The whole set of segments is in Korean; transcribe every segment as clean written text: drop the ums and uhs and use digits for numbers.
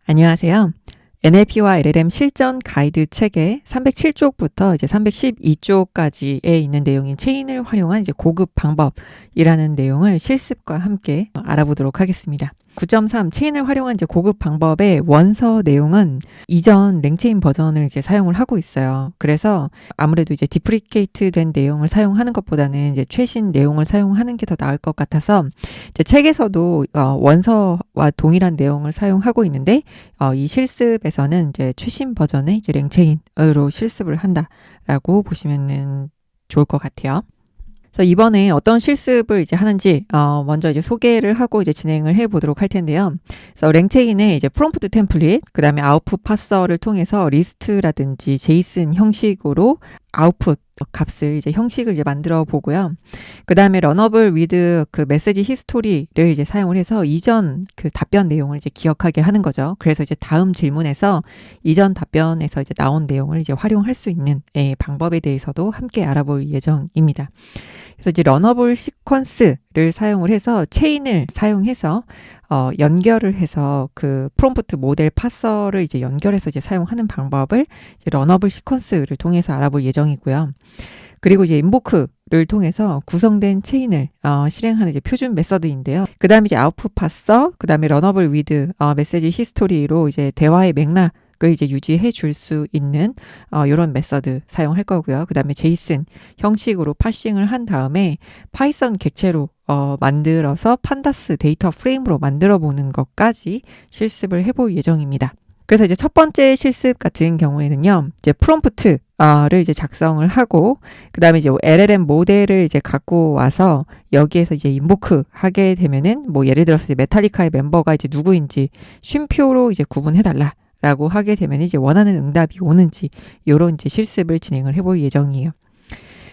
안녕하세요. NLP와 LLM 실전 가이드 책의 307쪽부터 이제 312쪽까지에 있는 내용인 체인을 활용한 이제 고급 방법이라는 내용을 실습과 함께 알아보도록 하겠습니다. 9.3 체인을 활용한 이제 고급 방법의 원서 내용은 이전 랭체인 버전을 이제 사용을 하고 있어요. 그래서 아무래도 이제 디프리케이트 된 내용을 사용하는 것보다는 이제 최신 내용을 사용하는 게 더 나을 것 같아서 이제 책에서도 원서와 동일한 내용을 사용하고 있는데 이 실습에서는 이제 최신 버전의 이제 랭체인으로 실습을 한다라고 보시면은 좋을 것 같아요. 그래서 이번에 어떤 실습을 이제 하는지 먼저 이제 소개를 하고 이제 진행을 해 보도록 할 텐데요. 그래서 랭체인의 이제 프롬프트 템플릿, 그다음에 아웃풋 파서를 통해서 리스트라든지 제이슨 형식으로 아웃풋 값을 이제 형식을 이제 만들어 보고요. 그다음에 러너블 위드 그 메시지 히스토리를 이제 사용을 해서 이전 그 답변 내용을 이제 기억하게 하는 거죠. 그래서 이제 다음 질문에서 이전 답변에서 이제 나온 내용을 이제 활용할 수 있는 방법에 대해서도 함께 알아볼 예정입니다. 그래서 이제 러너블 시퀀스를 사용을 해서 체인을 사용해서 연결을 해서 그 프롬프트 모델 파서를 이제 연결해서 이제 사용하는 방법을 이제 러너블 시퀀스를 통해서 알아볼 예정이고요. 그리고 이제 인보크를 통해서 구성된 체인을 실행하는 이제 표준 메서드인데요. 그 다음에 이제 아웃풋 파서, 그 다음에 러너블 위드 메시지 히스토리로 이제 대화의 맥락을 이제 유지해 줄 수 있는 이런 메서드 사용할 거고요. 그 다음에 제이슨 형식으로 파싱을 한 다음에 파이썬 객체로 만들어서 판다스 데이터 프레임으로 만들어 보는 것까지 실습을 해볼 예정입니다. 그래서 이제 첫 번째 실습 같은 경우에는요, 이제 프롬프트를 이제 작성을 하고, 그 다음에 이제 LLM 모델을 이제 갖고 와서 여기에서 이제 인보크 하게 되면은 뭐 예를 들어서 이제 메탈리카의 멤버가 이제 누구인지 쉼표로 이제 구분해달라. 라고 하게 되면 이제 원하는 응답이 오는지 요런 이제 실습을 진행을 해볼 예정이에요.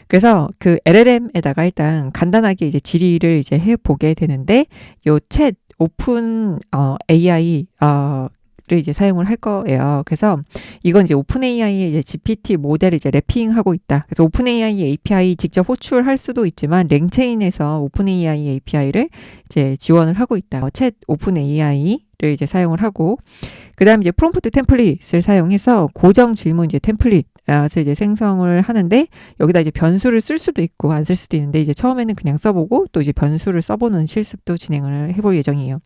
그래서 그 LLM에다가 일단 간단하게 이제 질의를 이제 해보게 되는데 요 챗 오픈 AI 를 이제 사용을 할 거예요. 그래서 이건 이제 오픈 AI의 이제 GPT 모델을 이제 래핑하고 있다. 그래서 오픈 AI API 직접 호출할 수도 있지만 랭체인에서 오픈 AI API를 이제 지원을 하고 있다. 챗 오픈 AI를 이제 사용을 하고 그다음에 이제 프롬프트 템플릿을 사용해서 고정 질문 이제 템플릿을 이제 생성을 하는데 여기다 이제 변수를 쓸 수도 있고 안 쓸 수도 있는데 이제 처음에는 그냥 써보고 또 이제 변수를 써보는 실습도 진행을 해볼 예정이에요.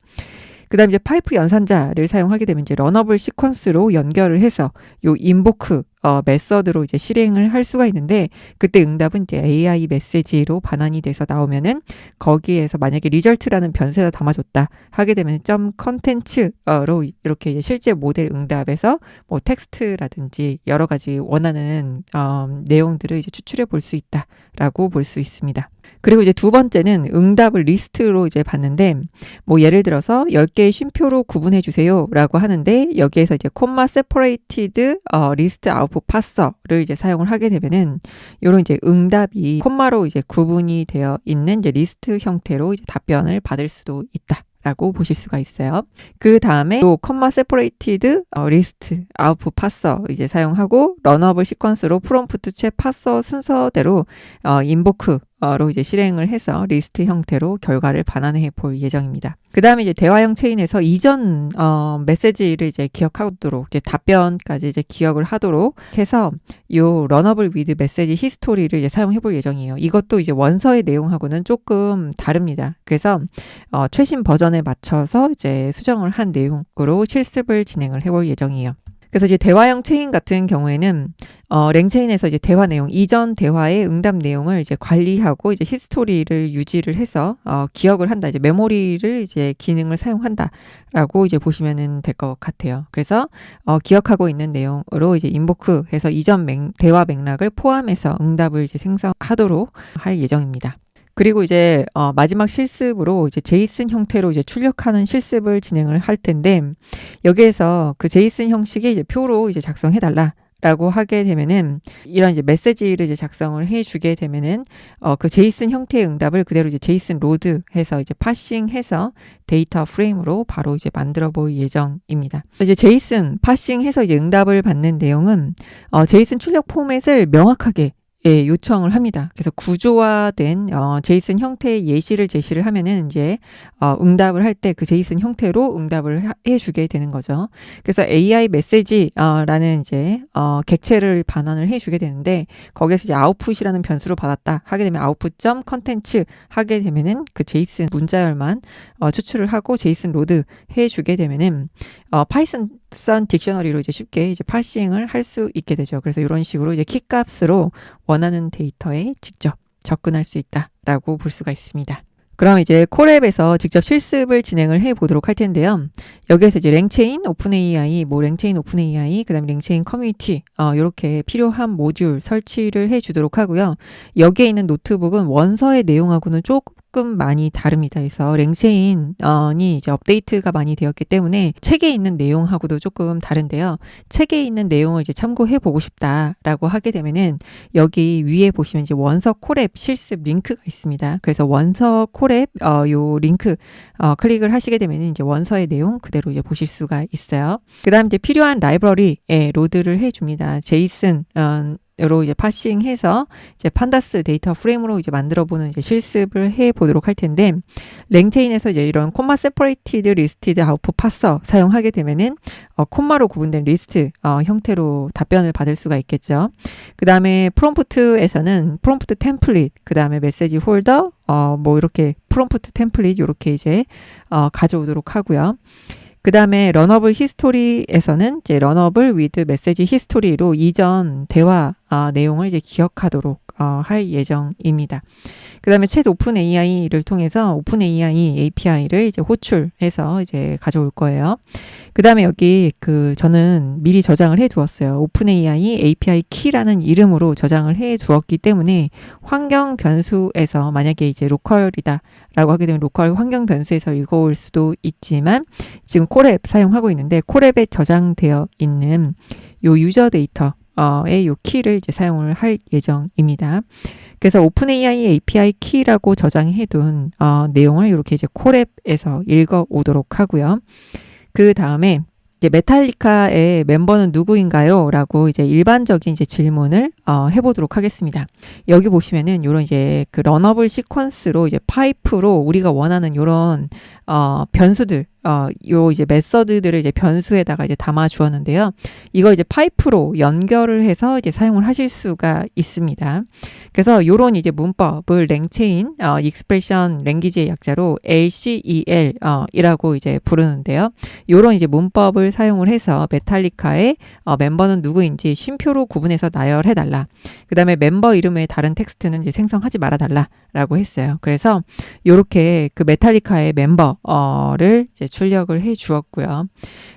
그 다음에 이제 파이프 연산자를 사용하게 되면 이제 러너블 시퀀스로 연결을 해서 요 인보크 메서드로 이제 실행을 할 수가 있는데 그때 응답은 이제 AI 메시지로 반환이 돼서 나오면은 거기에서 만약에 리절트라는 변수에다 담아줬다 하게 되면 점 컨텐츠로 이렇게 이제 실제 모델 응답에서 뭐 텍스트라든지 여러 가지 원하는 내용들을 이제 추출해 볼 수 있다라고 볼 수 있습니다. 그리고 이제 두 번째는 응답을 리스트로 이제 봤는데 뭐 예를 들어서 10개의 쉼표로 구분해 주세요 라고 하는데 여기에서 이제 콤마 세퍼레이티드 리스트 아웃풋 파서를 이제 사용을 하게 되면은 요런 이제 응답이 콤마로 이제 구분이 되어 있는 이제 리스트 형태로 이제 답변을 받을 수도 있다. 라고 보실 수가 있어요. 그 다음에 또 컴마 세퍼레이티드 리스트 아웃풋 파서 이제 사용하고 러너블 시퀀스로 프롬프트 챗 파서 순서대로 인보크로 이제 실행을 해서 리스트 형태로 결과를 반환해 볼 예정입니다. 그 다음에 이제 대화형 체인에서 이전 메시지를 이제 기억하도록 이제 답변까지 이제 기억을 하도록 해서 요 러너블 위드 메시지 히스토리를 이제 사용해 볼 예정이에요. 이것도 이제 원서의 내용하고는 조금 다릅니다. 그래서 최신 버전에 맞춰서 이제 수정을 한 내용으로 실습을 진행을 해볼 예정이에요. 그래서 이제 대화형 체인 같은 경우에는 랭체인에서 이제 대화 내용, 이전 대화의 응답 내용을 이제 관리하고 이제 히스토리를 유지를 해서 기억을 한다. 이제 메모리를 이제 기능을 사용한다라고 이제 보시면은 될 것 같아요. 그래서 기억하고 있는 내용으로 이제 인보크해서 이전 대화 맥락을 포함해서 응답을 이제 생성하도록 할 예정입니다. 그리고 이제 마지막 실습으로 이제 제이슨 형태로 이제 출력하는 실습을 진행을 할 텐데 여기에서 그 제이슨 형식의 이제 표로 이제 작성해 달라. 라고 하게 되면은 이런 이제 메시지를 이제 작성을 해주게 되면은 그 제이슨 형태의 응답을 그대로 이제 제이슨 로드해서 이제 파싱해서 데이터 프레임으로 바로 이제 만들어 볼 예정입니다. 이제 제이슨 파싱해서 이제 응답을 받는 내용은 제이슨 출력 포맷을 명확하게 예, 요청을 합니다. 그래서 구조화된 제이슨 형태의 예시를 제시를 하면은 이제 응답을 할 때 그 제이슨 형태로 응답을 해주게 되는 거죠. 그래서 AI 메시지라는 이제 객체를 반환을 해주게 되는데 거기에서 이제 아웃풋이라는 변수로 받았다 하게 되면 아웃풋.컨텐츠 컨텐츠 하게 되면은 그 제이슨 문자열만 추출을 하고 제이슨 로드 해주게 되면은 파이썬 딕셔너리로 이제 쉽게 이제 파싱을 할 수 있게 되죠. 그래서 이런 식으로 이제 키값으로 원하는 데이터에 직접 접근할 수 있다라고 볼 수가 있습니다. 그럼 이제 콜앱에서 직접 실습을 진행을 해 보도록 할 텐데요. 여기에서 이제 랭체인 오픈AI, 랭체인 오픈AI, 그다음에 랭체인 커뮤니티 이렇게 필요한 모듈 설치를 해 주도록 하고요. 여기에 있는 노트북은 원서의 내용하고는 조금 많이 다릅니다. 그래서 랭체인이 이제 업데이트가 많이 되었기 때문에 책에 있는 내용하고도 조금 다른데요. 책에 있는 내용을 이제 참고해 보고 싶다라고 하게 되면은 여기 위에 보시면 이제 원서 콜앱 실습 링크가 있습니다. 그래서 원서 콜앱 요 링크 클릭을 하시게 되면 이제 원서의 내용 그대로 이제 보실 수가 있어요. 그다음 이제 필요한 라이브러리에 로드를 해줍니다. 제이슨 로 이제 파싱해서 이제 판다스 데이터 프레임으로 이제 만들어보는 이제 실습을 해 보도록 할 텐데 랭체인에서 이제 이런 콤마 세퍼레이티드 리스티드 아웃풋 파서 사용하게 되면은 콤마로 구분된 리스트 형태로 답변을 받을 수가 있겠죠. 그 다음에 프롬프트에서는 프롬프트 템플릿, 그 다음에 메시지 홀더, 이렇게 프롬프트 템플릿 이렇게 이제 가져오도록 하고요. 그 다음에 러너블 히스토리에서는 이제 러너블 위드 메시지 히스토리로 이전 대화 내용을 이제 기억하도록 할 예정입니다. 그 다음에 챗 오픈 AI를 통해서 오픈 AI API를 이제 호출해서 이제 가져올 거예요. 그 다음에 여기 저는 미리 저장을 해 두었어요. 오픈 AI API 키라는 이름으로 저장을 해 두었기 때문에 환경 변수에서 만약에 이제 로컬이다 라고 하게 되면 로컬 환경 변수에서 읽어올 수도 있지만 지금 콜앱 사용하고 있는데 콜앱에 저장되어 있는 요 유저 데이터 의 요 키를 이제 사용을 할 예정입니다. 그래서 오픈AI API 키라고 저장해둔 내용을 이렇게 이제 콜앱에서 읽어 오도록 하고요. 그 다음에 이제 메탈리카의 멤버는 누구인가요? 라고 이제 일반적인 이제 질문을 해보도록 하겠습니다. 여기 보시면은 요런 이제 그 러너블 시퀀스로 이제 파이프로 우리가 원하는 요런 변수들 요 이제 메서드들을 이제 변수에다가 이제 담아 주었는데요. 이거 이제 파이프로 연결을 해서 이제 사용을 하실 수가 있습니다. 그래서 요런 이제 문법을 랭체인 익스프레션 랭귀지의 약자로 LCEL 이라고 이제 부르는데요. 요런 이제 문법을 사용을 해서 메탈리카의 멤버는 누구인지 쉼표로 구분해서 나열해 달라. 그다음에 멤버 이름의 다른 텍스트는 이제 생성하지 말아 달라라고 했어요. 그래서 요렇게 그 메탈리카의 멤버를 이제 출력을 해 주었고요.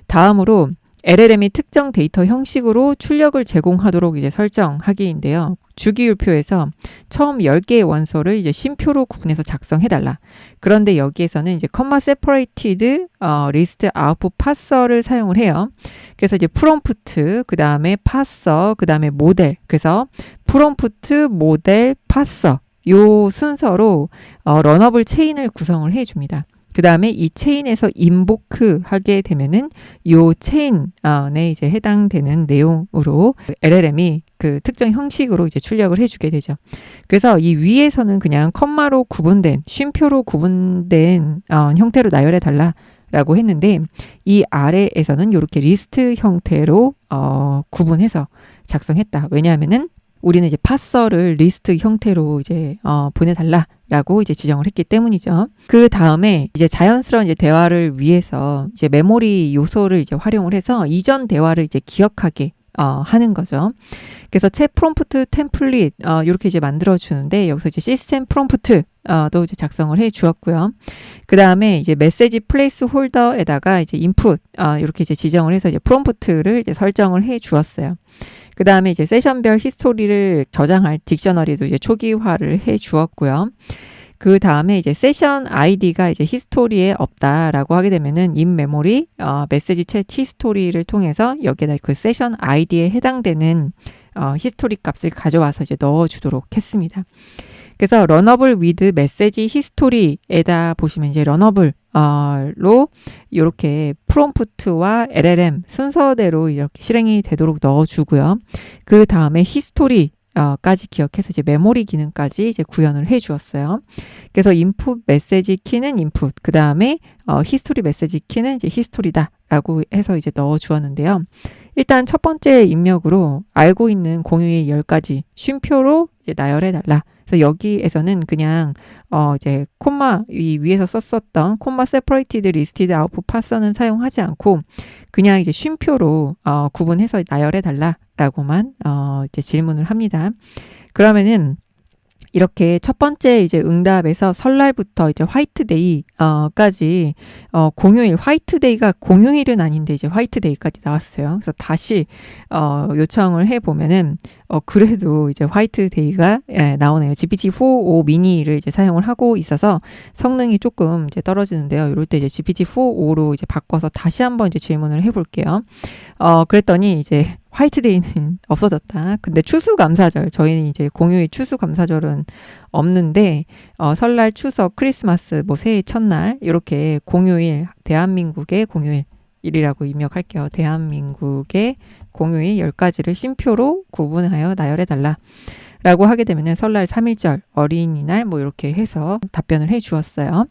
다음으로 LLM이 특정 데이터 형식으로 출력을 제공하도록 이제 설정하기인데요. 주기율표에서 처음 10개의 원소를 이제 쉼표로 구분해서 작성해 달라. 그런데 여기에서는 이제 컴마 세퍼레이티드 리스트 아웃풋 파서를 사용을 해요. 그래서 이제 프롬프트, 그 다음에 파서, 그 다음에 모델. 그래서 프롬프트, 모델, 파서 요 순서로 러너블 체인을 구성을 해 줍니다. 그 다음에 이 체인에서 인보크 하게 되면은 요 체인에 이제 해당되는 내용으로 LLM이 그 특정 형식으로 이제 출력을 해주게 되죠. 그래서 이 위에서는 그냥 컴마로 구분된, 쉼표로 구분된 형태로 나열해 달라라고 했는데 이 아래에서는 이렇게 리스트 형태로 구분해서 작성했다. 왜냐하면은 우리는 이제 파서를 리스트 형태로 이제 보내달라라고 이제 지정을 했기 때문이죠. 그 다음에 이제 자연스러운 이제 대화를 위해서 이제 메모리 요소를 이제 활용을 해서 이전 대화를 이제 기억하게 하는 거죠. 그래서 챗 프롬프트 템플릿 이렇게 이제 만들어 주는데 여기서 이제 시스템 프롬프트 도 이제 작성을 해 주었고요. 그 다음에 이제 메시지 플레이스 홀더에다가 이제 인풋 이렇게 이제 지정을 해서 이제 프롬프트를 이제 설정을 해 주었어요. 그 다음에 이제 세션별 히스토리를 저장할 딕셔너리도 이제 초기화를 해 주었고요. 그 다음에 이제 세션 아이디가 이제 히스토리에 없다라고 하게 되면은 인 메모리 메시지 챗 히스토리를 통해서 여기에다 그 세션 아이디에 해당되는 히스토리 값을 가져와서 이제 넣어주도록 했습니다. 그래서 러너블 위드 메시지 히스토리에다 보시면 이제 러너블로 이렇게 프롬프트와 LLM 순서대로 이렇게 실행이 되도록 넣어주고요. 그 다음에 히스토리 까지 기억해서 이제 메모리 기능까지 이제 구현을 해 주었어요. 그래서 인풋 메시지 키는 인풋, 그 다음에 히스토리 메시지 키는 이제 히스토리다라고 해서 이제 넣어 주었는데요. 일단 첫 번째 입력으로 알고 있는 공유의 10가지 쉼표로 이제 나열해 달라. 그래서 여기에서는 그냥 이제 콤마 이 위에서 썼었던 콤마 세퍼레이티드 리스티드 아웃풋 파서는 사용하지 않고 그냥 이제 쉼표로 구분해서 나열해 달라라고만 이제 질문을 합니다. 그러면은 이렇게 첫 번째 이제 응답에서 설날부터 이제 화이트데이 까지 공휴일, 화이트데이가 공휴일은 아닌데 이제 화이트데이까지 나왔어요. 그래서 다시 요청을 해 보면은 그래도 이제 화이트데이가 나오네요. GPT-4o 미니를 이제 사용을 하고 있어서 성능이 조금 이제 떨어지는데요. 이럴 때 이제 GPT-4o로 이제 바꿔서 다시 한번 이제 질문을 해 볼게요. 그랬더니 이제 화이트데이는 없어졌다. 근데 추수감사절, 저희는 이제 공휴일 추수감사절은 없는데 설날, 추석, 크리스마스, 뭐 새해 첫날 이렇게 공휴일, 대한민국의 공휴일이라고 입력할게요. 대한민국의 공휴일 10가지를 쉼표로 구분하여 나열해달라. 라고 하게 되면은 설날 3.1절, 어린이날 뭐 이렇게 해서 답변을 해 주었어요.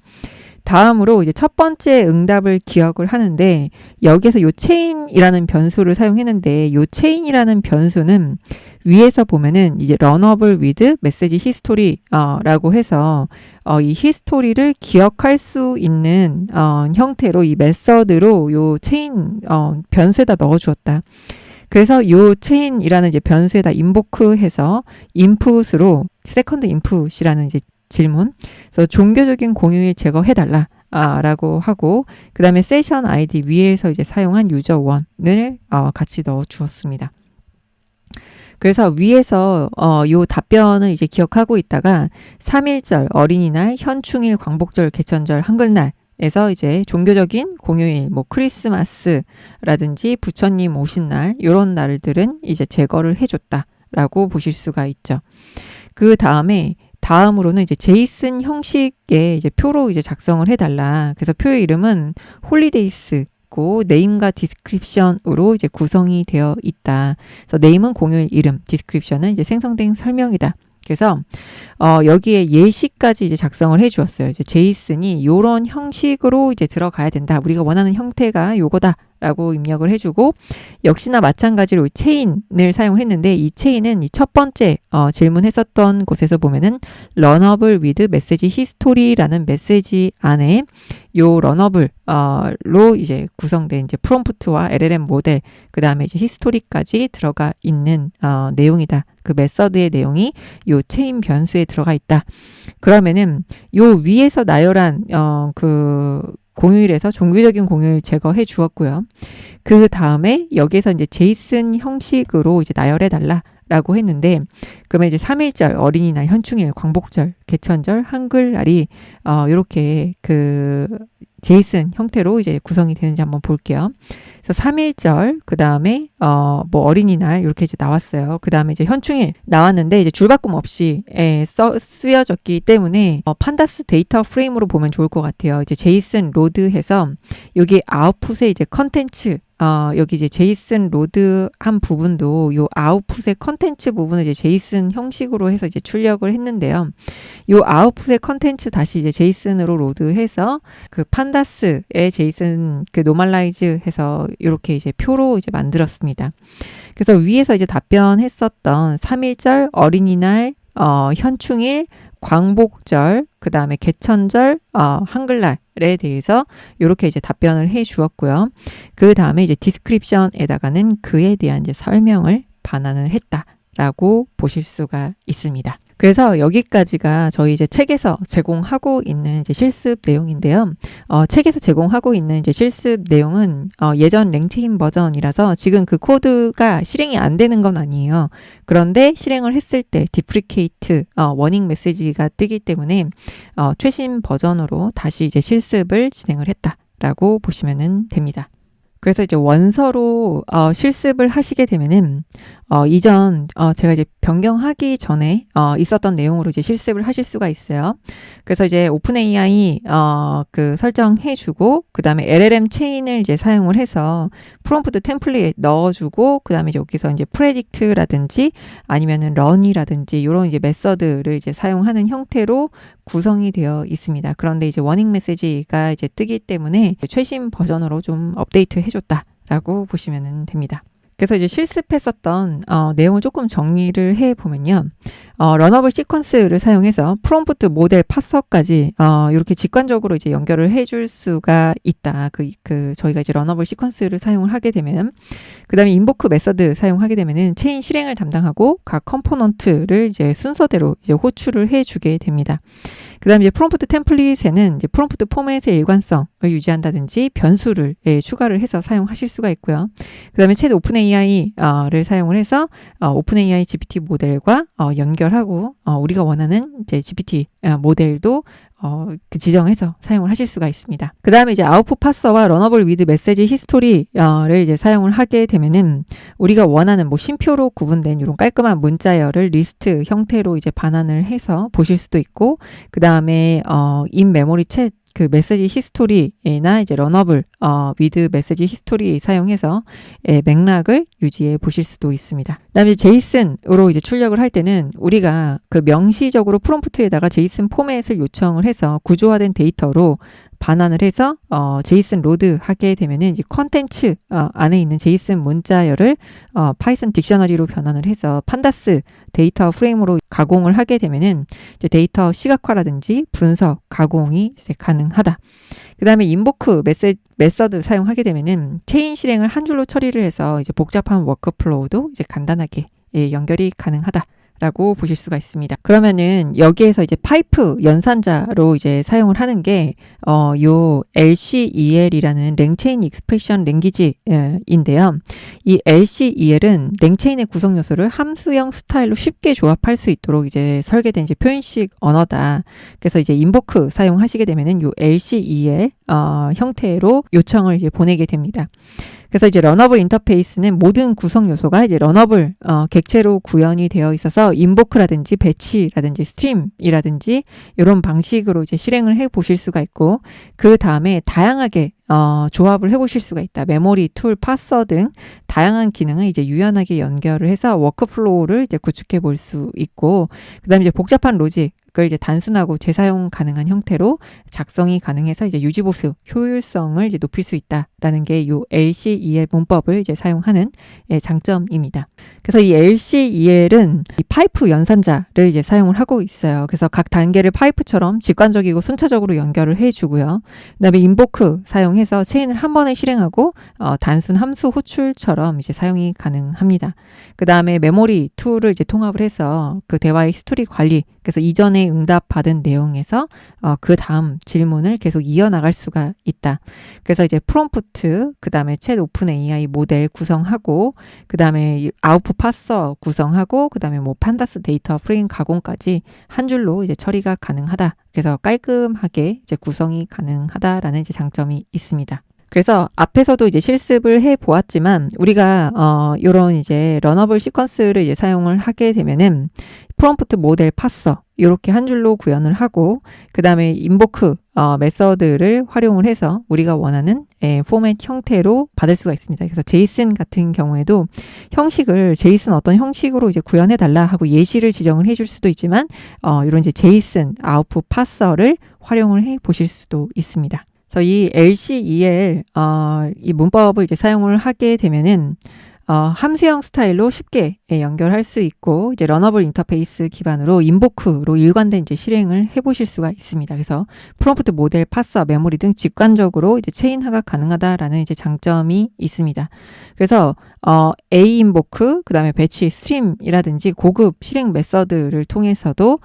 다음으로 이제 첫 번째 응답을 기억을 하는데 여기에서 요 체인이라는 변수를 사용했는데 요 체인이라는 변수는 위에서 보면은 이제 런어블 위드 메시지 히스토리 라고 해서 이 히스토리를 기억할 수 있는 형태로 이 메서드로 요 체인 변수에다 넣어 주었다. 그래서 요 체인이라는 이제 변수에다 인보크해서 인풋으로 세컨드 인풋이라는 이제 질문. 그래서 종교적인 공휴일 제거해달라. 라고 하고, 그 다음에 세션 아이디 위에서 이제 사용한 유저1을 같이 넣어 주었습니다. 그래서 위에서 요 답변을 이제 기억하고 있다가 3.1절, 어린이날, 현충일, 광복절, 개천절, 한글날에서 이제 종교적인 공휴일, 뭐 크리스마스라든지 부처님 오신 날, 요런 날들은 이제 제거를 해줬다라고 보실 수가 있죠. 그 다음으로는 이제 제이슨 형식의 이제 표로 이제 작성을 해달라. 그래서 표의 이름은 홀리데이스고 네임과 디스크립션으로 이제 구성이 되어 있다. 그래서 네임은 공휴일 이름, 디스크립션은 이제 생성된 설명이다. 그래서 여기에 예시까지 이제 작성을 해 주었어요. 이제 제이슨이 요런 형식으로 이제 들어가야 된다. 우리가 원하는 형태가 요거다. 라고 입력을 해주고 역시나 마찬가지로 체인을 사용했는데 이 체인은 이 첫 번째 질문했었던 곳에서 보면은 런어블 위드 메시지 히스토리라는 메시지 안에 요 런어블로 이제 구성된 이제 프롬프트와 LLM 모델 그 다음에 이제 히스토리까지 들어가 있는 내용이다. 그 메서드의 내용이 요 체인 변수에 들어가 있다. 그러면은 요 위에서 나열한 공휴일에서 종교적인 공휴일 제거해 주었고요. 그 다음에 여기에서 이제 제이슨 형식으로 이제 나열해 달라라고 했는데 그러면 이제 3.1절, 어린이날, 현충일, 광복절, 개천절, 한글날이 이렇게 그 제이슨 형태로 이제 구성이 되는지 한번 볼게요. 그래서 3.1절, 그 다음에 뭐 어린이날 이렇게 이제 나왔어요. 그 다음에 이제 현충일 나왔는데 이제 줄바꿈 없이 쓰여졌기 때문에 판다스 데이터 프레임으로 보면 좋을 것 같아요. 이제 제이슨 로드해서 여기 아웃풋에 이제 컨텐츠 여기 이제 제이슨 로드 한 부분도 요 아웃풋의 컨텐츠 부분을 이제 제이슨 형식으로 해서 이제 출력을 했는데요. 요 아웃풋의 컨텐츠 다시 이제 제이슨으로 로드해서 그 판다스의 제이슨 그 노멀라이즈 해서 이렇게 이제 표로 이제 만들었습니다. 그래서 위에서 이제 답변했었던 3.1절, 어린이날, 현충일, 광복절, 그 다음에 개천절, 한글날에 대해서 이렇게 이제 답변을 해 주었고요. 그 다음에 이제 디스크립션에다가는 그에 대한 이제 설명을 반환을 했다라고 보실 수가 있습니다. 그래서 여기까지가 저희 이제 책에서 제공하고 있는 이제 실습 내용인데요. 책에서 제공하고 있는 이제 실습 내용은 예전 랭체인 버전이라서 지금 그 코드가 실행이 안 되는 건 아니에요. 그런데 실행을 했을 때 디프리케이트 워닝 메시지가 뜨기 때문에 최신 버전으로 다시 이제 실습을 진행을 했다라고 보시면 됩니다. 그래서 이제 원서로 실습을 하시게 되면은 이전 제가 이제 변경하기 전에 있었던 내용으로 이제 실습을 하실 수가 있어요. 그래서 이제 오픈 AI 그 설정해주고 그다음에 LLM 체인을 이제 사용을 해서 프롬프트 템플릿 넣어주고 그다음에 이제 여기서 이제 프레딕트라든지 아니면은 런이라든지 이런 이제 메서드를 이제 사용하는 형태로 구성이 되어 있습니다. 그런데 이제 워닝 메시지가 이제 뜨기 때문에 최신 버전으로 좀 업데이트 해줬다라고 보시면 됩니다. 그래서 이제 실습했었던 내용을 조금 정리를 해보면요. 러너블 시퀀스를 사용해서 프롬프트 모델 파서까지 이렇게 직관적으로 이제 연결을 해줄 수가 있다. 저희가 이제 러너블 시퀀스를 사용을 하게 되면 그 다음에 인보크 메서드 사용하게 되면은 체인 실행을 담당하고 각 컴포넌트를 이제 순서대로 이제 호출을 해주게 됩니다. 그 다음에 이제 프롬프트 템플릿에는 이제 프롬프트 포맷의 일관성을 유지한다든지 변수를 추가를 해서 사용하실 수가 있고요. 그 다음에 챗 오픈 AI를 사용을 해서 오픈 AI GPT 모델과 연결하고 우리가 원하는 이제 GPT 모델도 그 지정해서 사용을 하실 수가 있습니다. 그 다음에 이제 아웃풋 파서와 러너블 위드 메시지 히스토리를 이제 사용을 하게 되면은 우리가 원하는 뭐 쉼표로 구분된 이런 깔끔한 문자열을 리스트 형태로 이제 반환을 해서 보실 수도 있고 그 다음에 인 메모리 챗 그 메시지 히스토리나 이제 러너블 위드 메시지 히스토리 사용해서 맥락을 유지해 보실 수도 있습니다. 그다음에 제이슨으로 이제 출력을 할 때는 우리가 그 명시적으로 프롬프트에다가 제이슨 포맷을 요청을 해서 구조화된 데이터로 반환을 해서 제이슨 로드 하게 되면은 이제 컨텐츠 안에 있는 제이슨 문자열을 파이썬 딕셔너리로 변환을 해서 판다스 데이터 프레임으로 가공을 하게 되면은 이제 데이터 시각화라든지 분석, 가공이 이제 가능하다. 그 다음에 인보크 메서드 사용하게 되면은 체인 실행을 한 줄로 처리를 해서 이제 복잡한 워크플로우도 이제 간단하게 연결이 가능하다. 라고 보실 수가 있습니다. 그러면은 여기에서 이제 파이프 연산자로 이제 사용을 하는 게 요 LCEL이라는 랭체인 익스프레션 랭귀지인데요. 이 LCEL은 랭체인의 구성 요소를 함수형 스타일로 쉽게 조합할 수 있도록 이제 설계된 이제 표현식 언어다. 그래서 이제 인보크 사용하시게 되면은 요 LCEL 형태로 요청을 이제 보내게 됩니다. 그래서 이제 러너블 인터페이스는 모든 구성 요소가 이제 러너블 객체로 구현이 되어 있어서 인보크라든지 배치라든지 스트림이라든지 이런 방식으로 이제 실행을 해 보실 수가 있고 그 다음에 다양하게 조합을 해보실 수가 있다. 메모리, 툴, 파서 등 다양한 기능을 이제 유연하게 연결을 해서 워크플로우를 이제 구축해 볼 수 있고, 그 다음에 이제 복잡한 로직을 이제 단순하고 재사용 가능한 형태로 작성이 가능해서 이제 유지보수 효율성을 이제 높일 수 있다라는 게 이 LCEL 문법을 이제 사용하는 장점입니다. 그래서 이 LCEL은 이 파이프 연산자를 이제 사용을 하고 있어요. 그래서 각 단계를 파이프처럼 직관적이고 순차적으로 연결을 해주고요. 그다음에 인보크 사용해서 체인을 한 번에 실행하고 단순 함수 호출처럼 이제 사용이 가능합니다. 그 다음에 메모리 툴을 이제 통합을 해서 그 대화의 스토리 관리, 그래서 이전에 응답받은 내용에서 그 다음 질문을 계속 이어나갈 수가 있다. 그래서 이제 프롬프트, 그 다음에 챗 오픈 AI 모델 구성하고, 그 다음에 아웃풋 파서 구성하고, 그 다음에 뭐 판다스 데이터 프레임 가공까지 한 줄로 이제 처리가 가능하다. 그래서 깔끔하게 이제 구성이 가능하다라는 이제 장점이 있습니다. 그래서 앞에서도 이제 실습을 해 보았지만 우리가 요런 이제 러너블 시퀀스를 이제 사용을 하게 되면은 프롬프트 모델 파서 이렇게 한 줄로 구현을 하고 그 다음에 인보크 메서드를 활용을 해서 우리가 원하는 포맷 형태로 받을 수가 있습니다. 그래서 제이슨 같은 경우에도 형식을 제이슨 어떤 형식으로 이제 구현해 달라 하고 예시를 지정을 해줄 수도 있지만 이런 이제 제이슨 아웃풋 파서를 활용을 해 보실 수도 있습니다. 그래서 이 LCEL 이 문법을 이제 사용을 하게 되면은 함수형 스타일로 쉽게 연결할 수 있고 이제 러너블 인터페이스 기반으로 인보크로 일관된 이제 실행을 해보실 수가 있습니다. 그래서 프롬프트 모델, 파서, 메모리 등 직관적으로 이제 체인화가 가능하다라는 이제 장점이 있습니다. 그래서 A 인보크, 그 다음에 배치, 스트림이라든지 고급 실행 메서드를 통해서도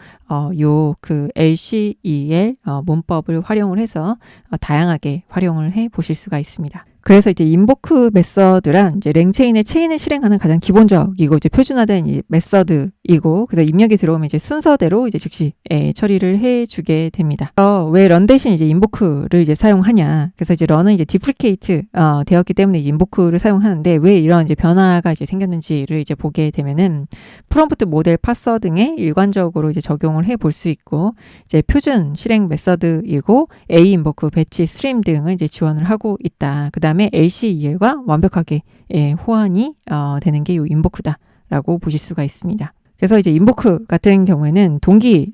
요 그 LCEL 문법을 활용을 해서 다양하게 활용을 해 보실 수가 있습니다. 그래서 이제 인보크 메서드란 이제 랭체인의 체인을 실행하는 가장 기본적이고 이제 표준화된 이 메서드이고, 그래서 입력이 들어오면 이제 순서대로 이제 즉시 처리를 해주게 됩니다. 왜 런 대신 이제 인보크를 이제 사용하냐? 그래서 이제 런은 이제 디프리케이트 되었기 때문에 인보크를 사용하는데, 왜 이런 이제 변화가 이제 생겼는지를 이제 보게 되면은 프롬프트 모델 파서 등에 일관적으로 이제 적용을 해 볼 수 있고, 이제 표준 실행 메서드이고 A 인보크, 배치, 스트림 등을 이제 지원을 하고 있다. 그 다음에 LCEL과 완벽하게 호환이 되는 게 이 인보크다라고 보실 수가 있습니다. 그래서 이제 인보크 같은 경우에는 동기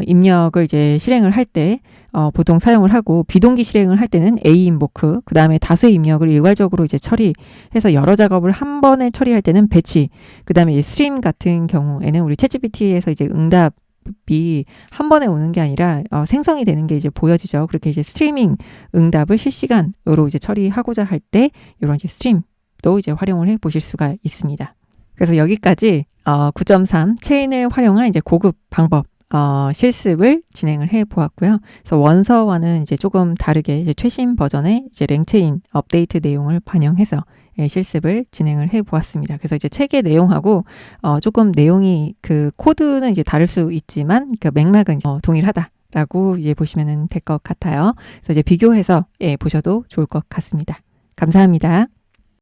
입력을 이제 실행을 할 때 보통 사용을 하고, 비동기 실행을 할 때는 A 인보크, 그 다음에 다수의 입력을 일괄적으로 이제 처리해서 여러 작업을 한 번에 처리할 때는 배치, 그 다음에 이제 스트림 같은 경우에는 우리 챗GPT에서 이제 응답이 한 번에 오는 게 아니라 생성이 되는 게 이제 보여지죠. 그렇게 이제 스트리밍 응답을 실시간으로 이제 처리하고자 할 때 이런 이제 스트림도 이제 활용을 해 보실 수가 있습니다. 그래서 여기까지 9.3 체인을 활용한 이제 고급 방법 실습을 진행을 해 보았고요. 그래서 원서와는 이제 조금 다르게 이제 최신 버전의 이제 랭체인 업데이트 내용을 반영해서 실습을 진행을 해 보았습니다. 그래서 이제 책의 내용하고 조금 내용이 그 코드는 이제 다를 수 있지만 그 맥락은 동일하다라고 이제 보시면 될 것 같아요. 그래서 이제 비교해서 보셔도 좋을 것 같습니다. 감사합니다.